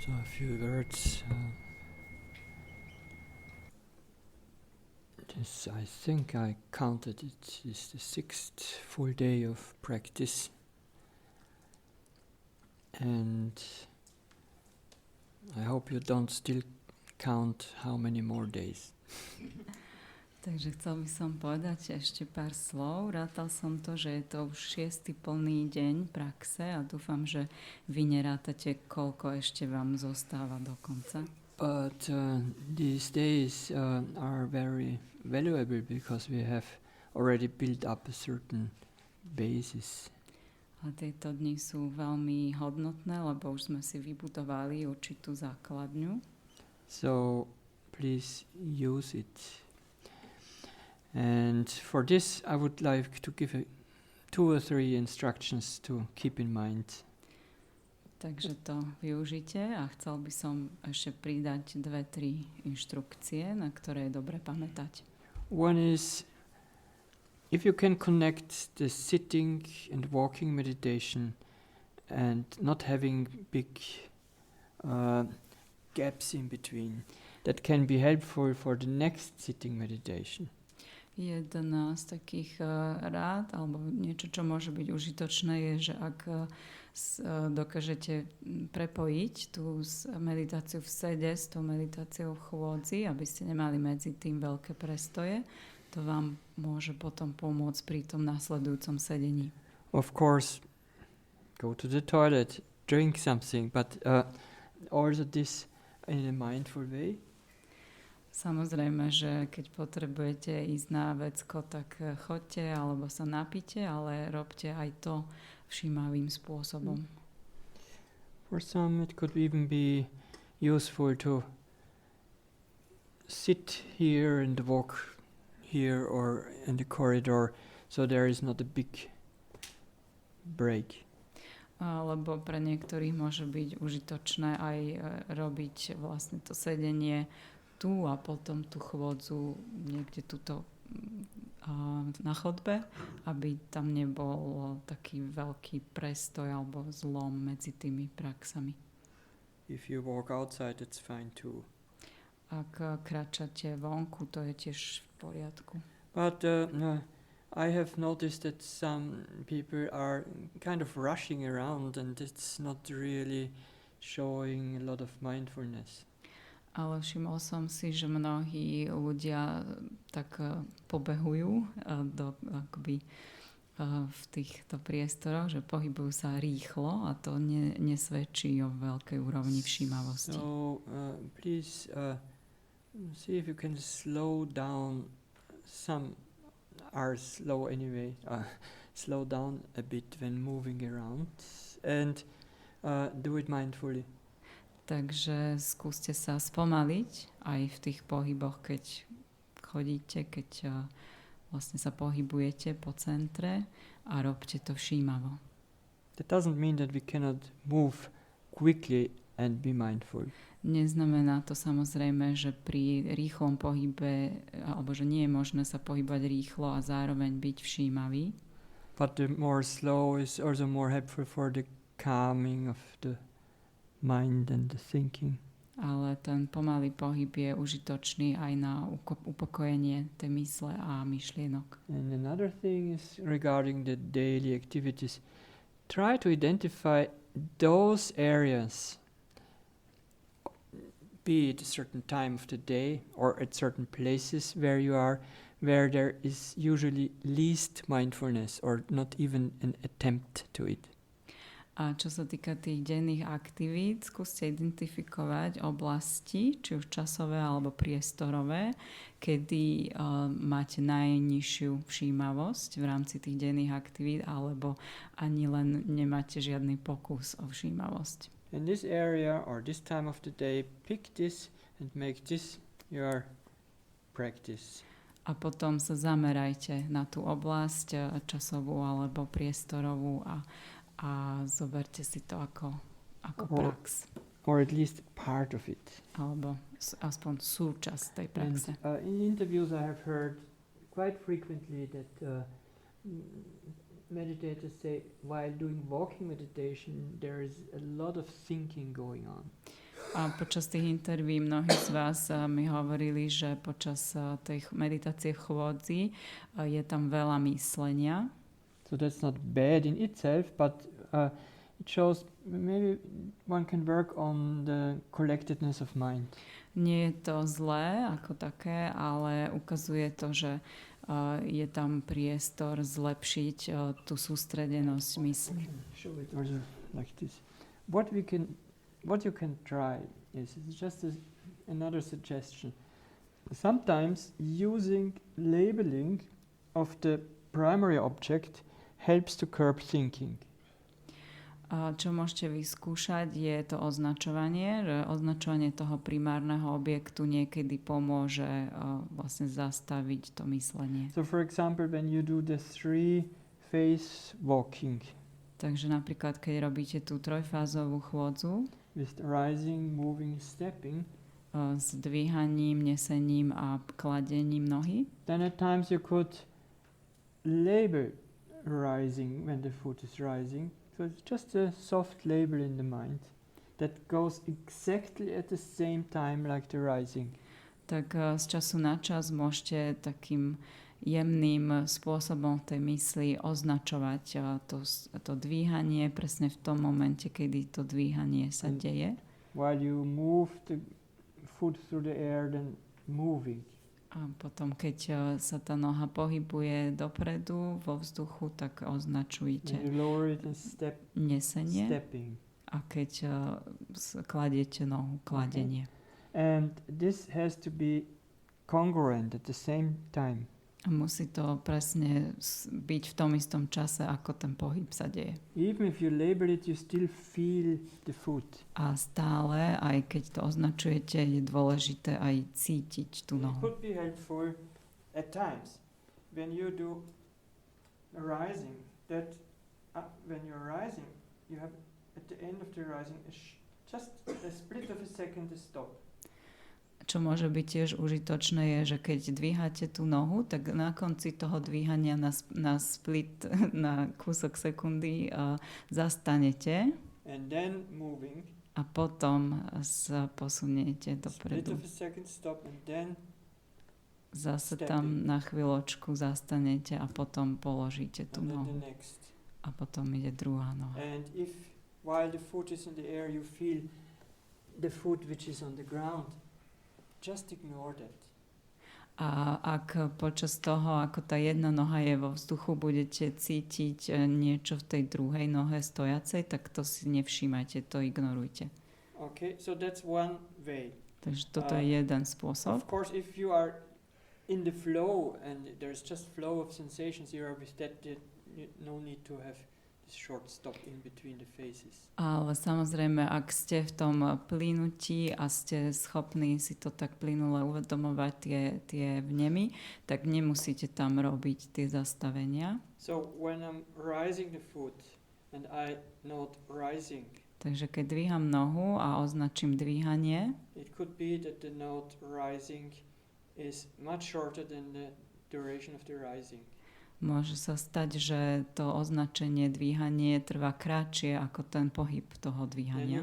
So a few words. I think I counted it is the 6th full day of practice, and I hope you don't still count how many more days. Takže chcel by som povedať ešte pár slov. Rátal som to, že je to už 6. plný deň praxe a dúfam, že vy nerátate, koľko ešte vám zostáva do konca. But these days are very valuable because we have already built up a certain basis. A tieto dni sú veľmi hodnotné, lebo už sme si vybudovali určitú základňu. So please use it. And for this I would like to give 2 or 3 instructions to keep in mind. Takže to využite a chcel by som ešte pridať 2-3 inštrukcie, na ktoré je dobre pamätať. One is, if you can connect the sitting and walking meditation and not having big gaps in between, that can be helpful for the next sitting meditation. Jedna z takých rád, alebo niečo, čo môže byť užitočné, je, že ak dokážete prepojiť tú meditáciu v sede s tou meditáciou v chôdzi, aby ste nemali medzi tým veľké prestoje, to vám môže potom pomôcť pri tom nasledujúcom sedení. Of course, go to the toilet, drink something, but also this in a mindful way. Samozrejme, že keď potrebujete ísť na vecko, tak choďte alebo sa napite, ale robte aj to všímavým spôsobom. For some it could even be useful to sit here and walk here or in the corridor, so there is not a big break. Lebo pre niektorých môže byť užitočné aj robiť vlastne to sedenie tu a potom tú chôdzu niekde tuto na chodbe, aby tam nebol taký veľký prestoj alebo zlom medzi tými praxami. If you walk outside, it's fine too. Ak kráčate vonku, to je tiež v poriadku. But I have noticed that some people are kind of rushing around and it's not really showing a lot of mindfulness. Ale všimol som si, že mnohí ľudia tak pobehujú v týchto priestoroch, že pohybujú sa rýchlo a to nesvedčí o veľkej úrovni všímavosti. So please see if you can slow down. Some are slow anyway. Slow down a bit when moving around and do it mindfully. Takže skúste sa spomaliť aj v tých pohyboch, keď chodíte, keď vlastne sa pohybujete po centre a robte to všímavo. That doesn't mean that we cannot move quickly and be mindful. Neznamená to samozrejme, že pri rýchlom pohybe, alebo že nie je možné sa pohybovať rýchlo a zároveň byť všímavý. But the more slow is also more helpful for the calming of the mind and the thinking. Ale ten pomalý pohyb je užitočný aj na upokojenie tej mysle a myšlienok. And another thing is regarding the daily activities. Try to identify those areas, be it a certain time of the day or at certain places where you are, where there is usually least mindfulness or not even an attempt to it. A čo sa týka tých denných aktivít, skúste identifikovať oblasti, či už časové alebo priestorové, kedy máte najnižšiu všímavosť v rámci tých denných aktivít, alebo ani len nemáte žiadny pokus o všímavosť. In this area or this time of the day, pick this and make this your practice. A potom sa zamerajte na tú oblasť časovú alebo priestorovú a zoberte si to ako prax. Or at least part of it. Alebo aspoň súčasť tej praxe. And, in interviews I have heard quite frequently that meditators say while doing walking meditation there is a lot of thinking going on. A počas tých interví mnohí z vás mi hovorili, že počas tej meditácie v chôdzi je tam veľa myslenia. So that's not bad in itself, but it shows maybe one can work on the collectedness of mind. Nie je to zlé ako také, ale ukazuje to, že je tam priestor zlepšiť tú sústredenosť mysli. Show it also like this. What you can try is just another suggestion. Sometimes using labeling of the primary object helps to curb thinking. Čo môžete vyskúšať, je to označovanie. Označovanie toho primárneho objektu niekedy pomôže vlastne zastaviť to myslenie. So for example, when you do the 3-phase walking. Takže napríklad, keď robíte tú trojfázovú chôdzu with rising, moving, stepping, s dvíhaním, nesením a kladením nohy, then at times you could label rising when the foot is rising. So it's just a soft label in the mind that goes exactly at the same time like the rising. Tak z času na čas môžete takým jemným spôsobom v tej mysli označovať to dvíhanie presne v tom momente, kedy to dvíhanie sa deje. While you move the foot through the air, then moving. A potom, keď sa tá noha pohybuje dopredu vo vzduchu, tak označujete nesenie. Stepping. A keď kladiete nohu, kladenie. And this has to be congruent at the same time. A musí to presne byť v tom istom čase, ako ten pohyb sa deje. Even if you label it, you still feel the foot. A stále, aj keď to označujete, je dôležité aj cítiť tú nohu. It could be helpful at times when you do rising, that when you're rising, you have at the end of the rising just a split of a second to stop. Čo môže byť tiež užitočné je, že keď dvíhate tú nohu, tak na konci toho dvíhania na split, na kúsok sekundy zastanete and then moving, a potom sa posuniete dopredu. Zase tam na chvíľočku zastanete a potom položíte tú nohu. A potom ide druhá noha. And if while the foot is in the air you feel the foot which is on the ground, just ignore that. A ak počas toho, ako tá jedna noha je vo vzduchu, budete cítiť niečo v tej druhej nohe stojacej, tak to si nevšímajte, to ignorujte. Okay, so that's one way. Takže toto je jeden spôsob. Of course, if you are in the flow and there's just flow of sensations, you are with that, no need to have this short stop in between the phases. Ale samozrejme, ak ste v tom plynutí a ste schopní si to tak plynule uvedomovať tie vnemy, tak nemusíte tam robiť tie zastavenia. So when I'm rising the foot and I note rising, takže keď dvíham nohu a označím dvíhanie, it could be that the note rising is much shorter than the duration of the rising. Môže sa stať, že to označenie dvíhanie trvá kratšie ako ten pohyb toho dvíhania.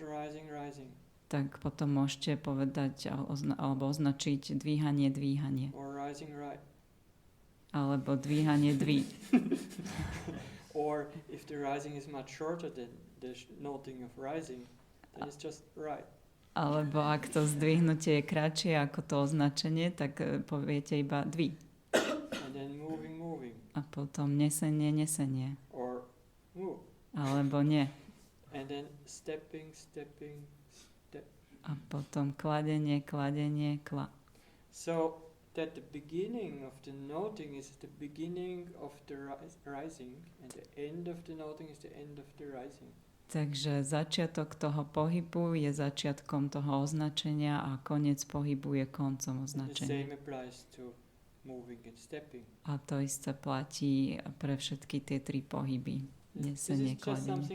Rising. Tak potom môžete povedať alebo označiť dvíhanie. Rising, alebo dvíhanie dví. Or if the rising is much shorter than the noting of rising, then it's just right. Alebo ak to zdvihnutie je kratšie ako to označenie, tak poviete iba dví. A potom nesenie. Or move. Alebo nie. And then stepping. A potom kladenie. So that the beginning of the noting is the beginning of the rising and the end of the noting is the end of the rising. Takže začiatok toho pohybu je začiatkom toho označenia a koniec pohybu je koncom označenia. The same applies to moving and stepping. A to isté platí pre všetky tie tri pohyby. Nesenie, kladenie.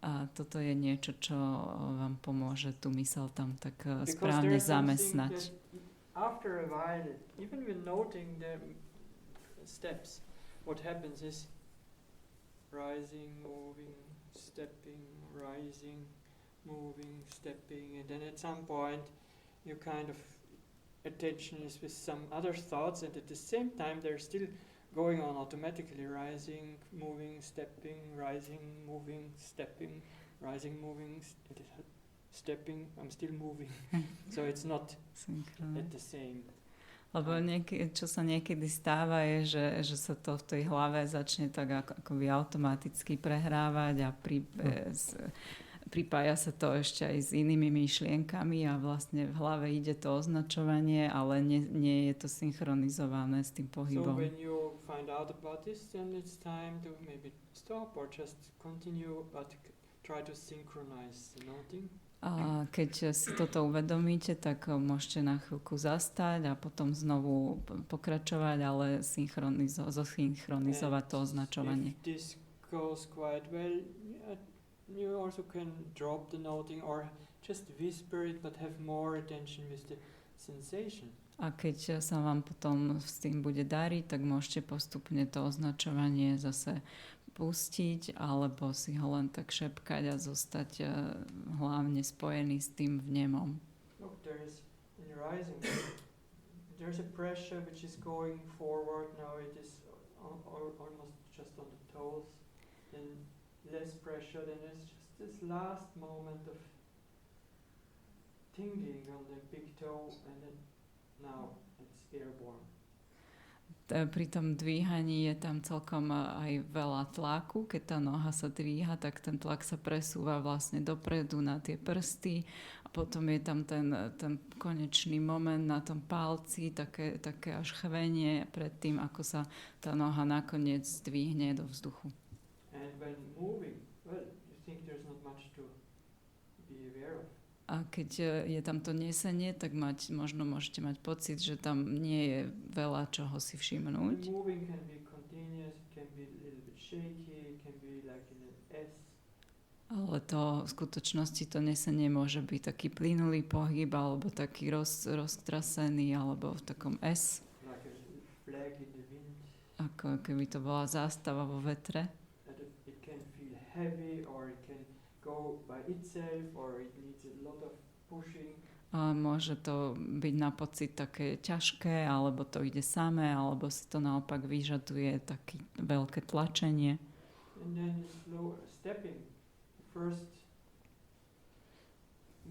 A toto je niečo, čo vám pomôže tú myseľ tam tak správne zamestnať. After a while, even when noting the steps, what happens is rising, moving, stepping, rising, moving, stepping, and then at some point you kind of attention is with some other thoughts, and at the same time they're still going on automatically, rising, moving, stepping, rising, moving, stepping, rising, moving, stepping, I'm still moving. So it's not at the same. Lebo čo sa niekedy stáva je, že sa to v tej hlave začne tak akoby automaticky prehrávať a pripája sa to ešte aj s inými myšlienkami a vlastne v hlave ide to označovanie, ale nie je to synchronizované s tým pohybom. So when you find out about this, then it's time to maybe stop or just continue, but try to synchronize the noting. A keď si toto uvedomíte, tak môžete na chvíľku zastať a potom znovu pokračovať, ale zosynchronizovať to označovanie. If this goes quite well, you also can drop the noting or just whisper it, but have more attention with the sensation. A keď sa vám potom s tým bude dariť, tak môžete postupne to označovanie zase pustiť, alebo si ho len tak šepkať a zostať hlavne spojený s tým vnemom. Look, there's a pressure which is going forward. Now it is almost just on the toes, and less pressure. Then there's just this last moment of tingling on the big toe, and then now it's airborne. Pri tom dvíhaní je tam celkom aj veľa tlaku. Keď tá noha sa dvíha, tak ten tlak sa presúva vlastne dopredu na tie prsty a potom je tam ten konečný moment na tom palci, také až chvenie pred tým, ako sa tá noha nakoniec zdvihne do vzduchu. And when moving, well, you think there's not much to be aware of. A keď je tam to nesenie, tak možno môžete mať pocit, že tam nie je veľa čoho si všimnúť. Moving can be continuous, it can be a little bit shaky, it can be like in an S. Ale to v skutočnosti to nesenie môže byť taký plynulý pohyb, alebo taký roztrasený, alebo v takom S. Like a flag in the wind. Ako keby to bola zástava vo vetre. It can feel heavy, or it can go by itself, or it needs a lot of pushing. A môže to byť na pocit také ťažké, alebo to ide samé, alebo si to naopak vyžaduje také veľké tlačenie. And then slow stepping, first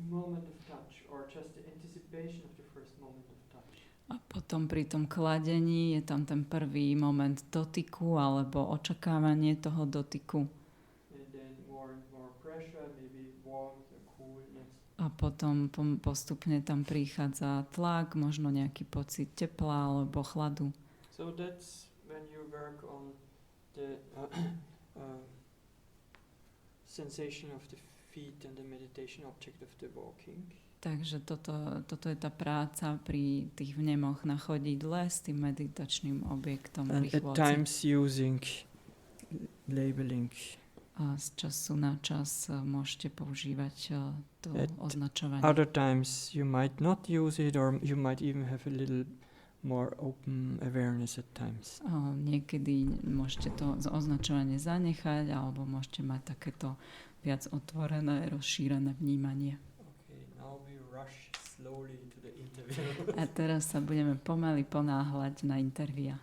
moment of touch, or just the anticipation of the first moment of touch. A potom pri tom kladení je tam ten prvý moment dotyku, alebo očakávanie toho dotyku. A potom postupne tam prichádza tlak, možno nejaký pocit tepla alebo chladu. So that's when you work on the sensation of the feet and the meditation object of the walking. Takže toto je tá práca pri tých vnemoch na chodidle s tým meditačným objektom pri chôdzi. And at times using labeling. A z času na čas môžete používať to označovanie. Other times you might not use it, or you might even have a little more open awareness at times. Niekedy môžete to označovanie zanechať, alebo môžete mať takéto viac otvorené, rozšírené vnímanie. Okay, now we rush slowly into the interview. A teraz sa budeme pomaly ponáhľať na intervia.